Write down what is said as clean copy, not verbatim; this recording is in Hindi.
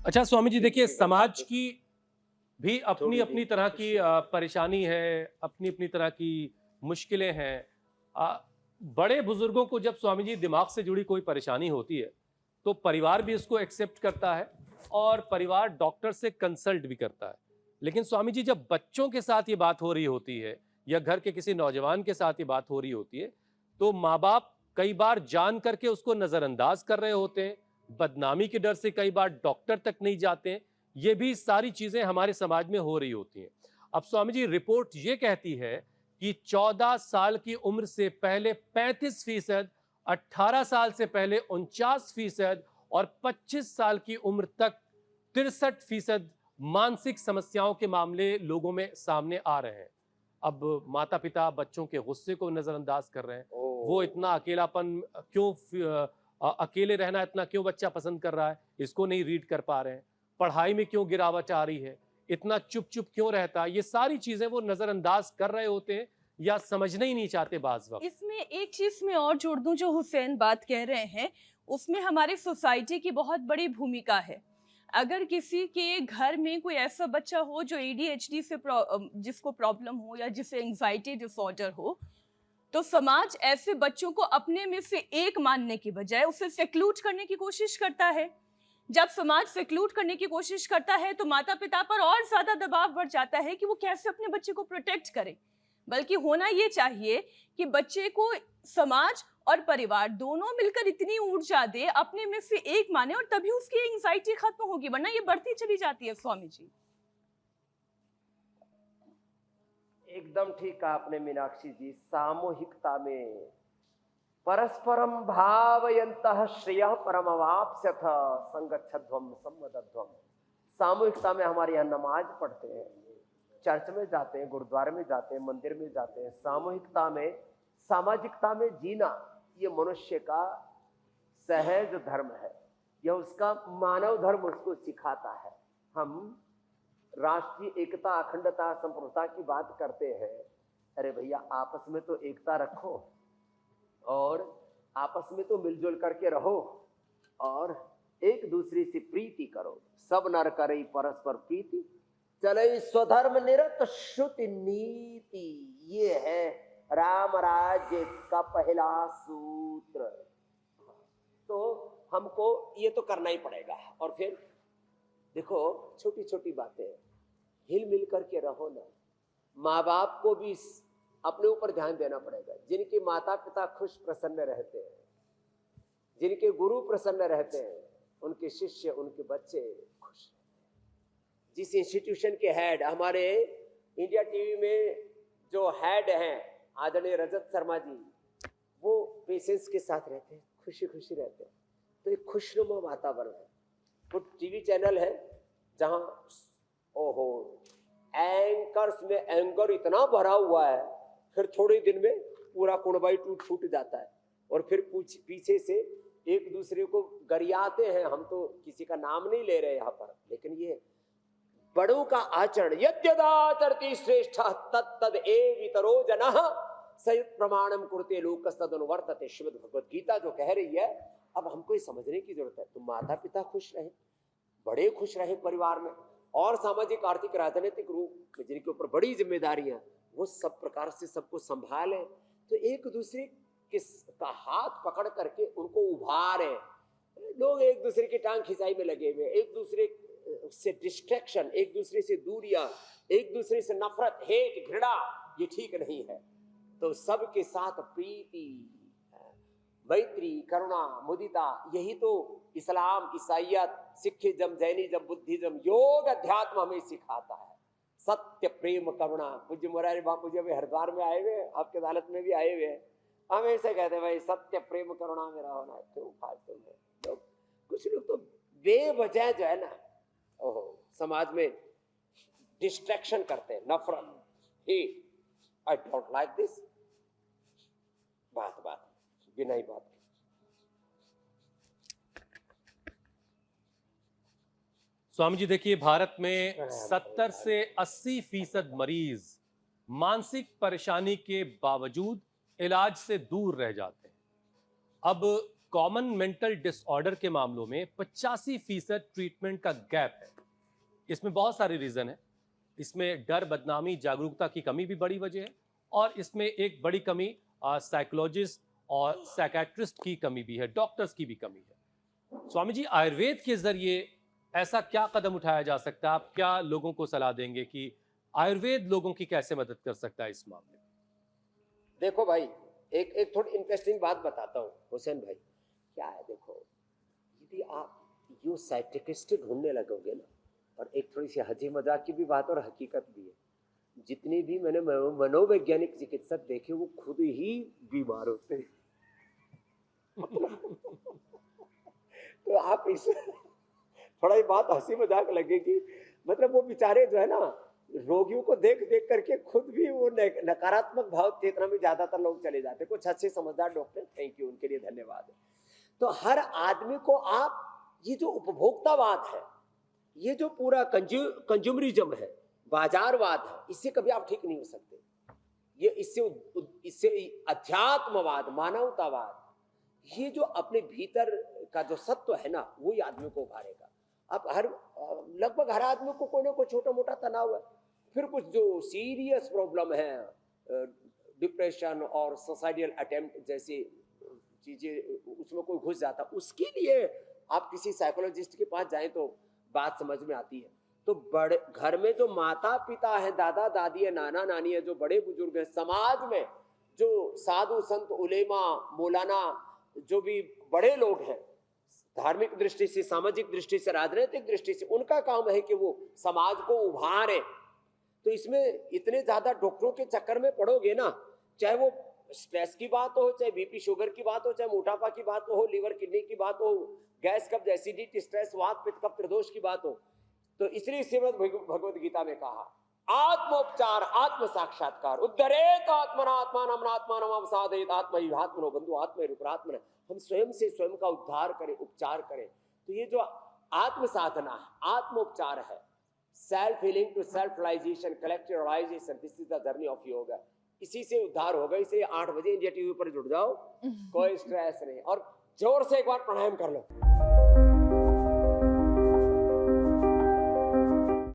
अच्छा स्वामी जी, देखिए देखिएगा समाज बात की भी अपनी थोड़ी अपनी देर तरह की खुशी परेशानी है, अपनी अपनी तरह की मुश्किलें हैं। बड़े बुजुर्गों को जब स्वामी जी दिमाग से जुड़ी कोई परेशानी होती है तो परिवार भी इसको एक्सेप्ट करता है और परिवार डॉक्टर से कंसल्ट भी करता है। लेकिन स्वामी जी, जब बच्चों के साथ ये बात हो रही होती है या घर के किसी नौजवान के साथ ये बात हो रही होती है तो माँ बाप कई बार जान करके उसको नजरअंदाज कर रहे होते हैं, बदनामी के डर से कई बार डॉक्टर तक नहीं जाते हैं। ये भी सारी चीजें हमारे समाज में हो रही होती हैं। अब स्वामी जी, रिपोर्ट ये कहती है कि 14 साल की उम्र से पहले 35%, 18 साल से पहले 49% और 25 साल की उम्र तक 63% मानसिक समस्याओं के मामले लोगों में सामने आ रहे हैं। अब माता पिता बच्चों के गुस्से को नजरअंदाज कर रहे हैं। वो ओह! इतना अकेलापन क्यों, अकेले रहना इतना क्यों बच्चा पसंद कर रहा है, इसको नहीं रीड कर पा रहे हैं। पढ़ाई में क्यों गिरावट आ रही है, इतना चुप चुप क्यों रहता है, ये सारी चीजें वो नजरअंदाज कर रहे होते हैं या समझना ही नहीं चाहते बाज वक्त। इसमें एक चीज मैं और जोड़ दूं, जो हुसैन बात कह रहे हैं उसमें हमारी सोसाइटी की बहुत बड़ी भूमिका है। अगर किसी के घर में कोई ऐसा बच्चा हो जो एडीएचडी से जिसको प्रॉब्लम हो या जिसे एंजाइटी डिसऑर्डर हो, तो समाज ऐसे बच्चों को अपने में से एक मानने की बजाय उसे सेक्लूट करने की कोशिश करता है। जब समाज सेक्लूट करने की कोशिश करता है तो माता पिता पर और ज्यादा दबाव बढ़ जाता है कि वो कैसे अपने बच्चे को प्रोटेक्ट करे। बल्कि होना ये चाहिए कि बच्चे को समाज और परिवार दोनों मिलकर इतनी ऊर्जा दे, अपने में से एक माने, और तभी उसकी एंजाइटी खत्म होगी, वरना ये बढ़ती चली जाती है स्वामी जी। एकदम ठीक कहा आपने मीनाक्षी जी। सामूहिकता में परस्परम भावयन्तः श्रेयः परमवाप्स्यथ संगच्छध्वम सम्मदध्वम। सामूहिकता में हमारे यहाँ नमाज पढ़ते हैं, चर्च में जाते हैं, गुरुद्वारे में जाते हैं, मंदिर में जाते हैं। सामूहिकता में, सामाजिकता में जीना ये मनुष्य का सहज धर्म है। यह उसका मानव धर्म उसको सिखाता है। हम राष्ट्रीय एकता, अखंडता, संप्रभुता की बात करते हैं। अरे भैया, आपस में तो एकता रखो और आपस में तो मिलजुल करके रहो और एक दूसरे से प्रीति करो। सब नर करे परस्पर प्रीति, चले स्वधर्म निरत श्रुति नीति। ये है राम राज्य का पहला सूत्र। तो हमको ये तो करना ही पड़ेगा। और फिर देखो, छोटी छोटी बातें हिल मिल करके रहो ना। माँ बाप को भी अपने ऊपर ध्यान देना पड़ेगा। जिनके माता पिता खुश प्रसन्न रहते हैं, जिनके गुरु प्रसन्न रहते हैं, उनके शिष्य, उनके बच्चे खुश। जिस इंस्टीट्यूशन के हेड, हमारे इंडिया टीवी में जो हेड हैं आदरणीय रजत शर्मा जी, वो पेशेंस के साथ रहते हैं, खुशी खुशी रहते हैं। तो एक खुशनुमा वातावरण है। वो टीवी चैनल है जहाँ ओहो एंकर्स में एंगर इतना भरा हुआ है, फिर थोड़े दिन में पूरा कुणबाई टूट फूट जाता है और फिर पीछे से एक दूसरे को गरियाते हैं। हम तो किसी का नाम नहीं ले रहे यहाँ पर, लेकिन ये बड़ों का आचरण, यद्यदाचरति श्रेष्ठ तत्तद एवितरो जनः सयुत प्रमाणम कुरुते लोकस्तदनुवर्तते। श्रीमद् भगवत गीता जो कह रही है, अब हमको ये समझने की जरूरत है। तो माता पिता खुश रहे, बड़े खुश रहे परिवार में, और सामाजिक, आर्थिक, राजनीतिक रूप में जिनके ऊपर बड़ी जिम्मेदारियां, वो सब प्रकार से सबको संभाले। तो एक दूसरे का हाथ पकड़ करके उनको उभारे। लोग एक दूसरे की टांग खिंचाई में लगे हुए, एक दूसरे से डिस्ट्रैक्शन, एक दूसरे से दूरियां, एक दूसरे से नफरत, हेट, घृणा, ये ठीक नहीं है। तो सबके साथ प्रीति, मैत्री, करुणा, मुदिता, यही तो इस्लाम, ईसाइयत, सिखिज्म, जैनिज्म, बुद्धिज्म, योग, अध्यात्म हमें सिखाता है। सत्य, प्रेम, करुणा। पूज्य मुरारी बापू जी अभी हरिद्वार में आए हुए, आपके अदालत में भी आए हुए हैं, हमेशा कहते हैं भाई सत्य प्रेम करुणा मेरा होना। क्यों फालतू में लोग, कुछ लोग तो बेवजह जो है ना, ओहो, समाज में डिस्ट्रैक्शन करते हैं, नफरत, hate, I don't like this, बात बात बिना ही बात। स्वामी जी, देखिए भारत में 70 से 80% मरीज मानसिक परेशानी के बावजूद इलाज से दूर रह जाते हैं। अब कॉमन मेंटल डिसऑर्डर के मामलों में 85% ट्रीटमेंट का गैप है। इसमें बहुत सारे रीजन है। इसमें डर, बदनामी, जागरूकता की कमी भी बड़ी वजह है, और इसमें एक बड़ी कमी साइकोलॉजिस्ट और साइकेट्रिस्ट की कमी भी है, डॉक्टर्स की भी कमी है। स्वामी जी, आयुर्वेद के जरिए ऐसा क्या कदम उठाया जा सकता है? आप क्या लोगों को सलाह देंगे कि आयुर्वेद लोगों की कैसे मदद कर सकता है इस मामले में? देखो भाई, एक थोड़ी इंटरेस्टिंग बात बताता हूँ हुसैन भाई। क्या है, देखो, यदि आप यू साइकियाट्रिस्ट ढूंढने लगोगे ना, और एक थोड़ी सी हंसी मजाक की भी बात और हकीकत भी है, जितनी भी मैंने मनोवैज्ञानिक चिकित्सक देखे वो खुद ही बीमार होते हैं। तो आप इस थोड़ा ही बात हंसी मजाक लगेगी, मतलब वो बेचारे जो है ना, रोगियों को देख देख करके खुद भी वो नकारात्मक भाव चेतना में ज्यादातर लोग चले जाते हैं। कुछ अच्छे समझदार डॉक्टर, थैंक यू, उनके लिए धन्यवाद। तो हर आदमी को आप, ये जो उपभोक्तावाद है, ये जो पूरा कंज्यूमरिज्म है, बाजारवाद है, इससे कभी आप ठीक नहीं हो सकते। ये इससे अध्यात्मवाद, मानवतावाद, ये जो अपने भीतर का जो सत्व है ना, वही आदमी को उभारेगा। अब लगभग हर आदमी को कोई ना कोई छोटा मोटा तनाव है, फिर कुछ जो सीरियस प्रॉब्लम है, डिप्रेशन और सुसाइडल अटेम्प्ट जैसी चीजें, उसमें कोई घुस जाता, उसके लिए आप किसी साइकोलॉजिस्ट के पास जाएं तो बात समझ में आती है। तो बड़े घर में जो माता पिता है, दादा दादी है, नाना नानी है, जो बड़े बुजुर्ग हैं, समाज में जो साधु संत उलेमा मौलाना, जो भी बड़े लोग हैं, धार्मिक दृष्टि से, सामाजिक दृष्टि से, राजनीतिक दृष्टि से, उनका काम है कि वो समाज को उभारे। तो इसमें इतने ज्यादा डॉक्टरों के चक्कर में पड़ोगे ना, चाहे वो स्ट्रेस की बात हो, चाहे बीपी शुगर की बात हो, चाहे मोटापा की बात हो, लीवर किडनी की बात हो, गैस कब्ज एसिडिटी स्ट्रेस वात पित्त कफ त्रिदोष की बात हो, तो इसलिए श्रीमद् भगवद गीता में कहा, आत्मोपचार, आत्म साक्षात्कार, उद्धरेत आत्मनात्मानम आत्मानम अवसादेत आत्मैवात्मनो बंधु आत्मैरुपरात्मन। हम स्वयं से स्वयं का उद्धार करें, उपचार करें। तो ये जो आत्म साधना है, आत्मोपचार है, self healing to self realization, collective realization, this is the journey of yoga. इसी से उद्धार होगा। इसलिए 8 बजे इंडिया टीवी पर जुड़ जाओ, कोई स्ट्रेस नहीं, और जोर से एक बार प्राणायाम कर लो।